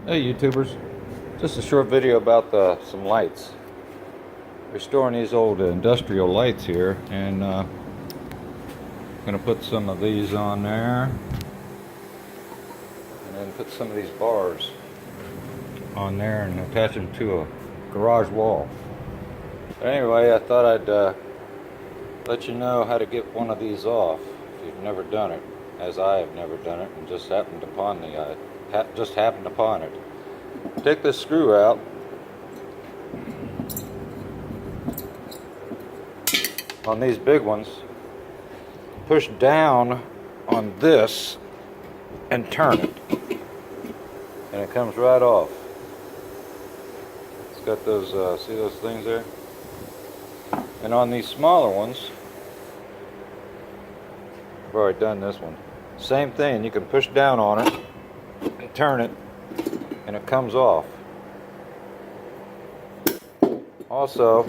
Hey YouTubers, just a short video about some lights. Restoring these old industrial lights here, and I'm going to put some of these on there and then put some of these bars on there and attach them to a garage wall. But anyway, I thought I'd let you know how to get one of these off if you've never done it, as I have never done it and just happened upon it. Take this screw out. On these big ones, push down on this and turn it, and it comes right off. It's got those, see those things there? And on these smaller ones, I've already done this one, same thing. You can push down on it and turn it, and it comes off. Also,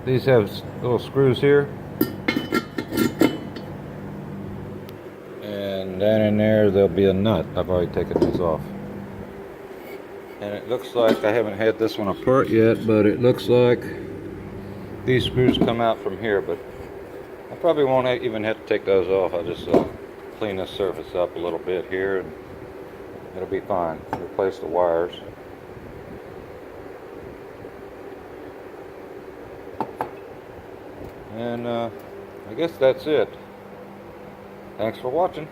these have little screws here, and then in there'll be a nut. I've already taken these off, and it looks like I haven't had this one apart yet, but it looks like these screws come out from here, but I probably won't even have to take those off. I'll just clean this surface up a little bit here and it'll be fine. Replace the wires. And I guess that's it. Thanks for watching.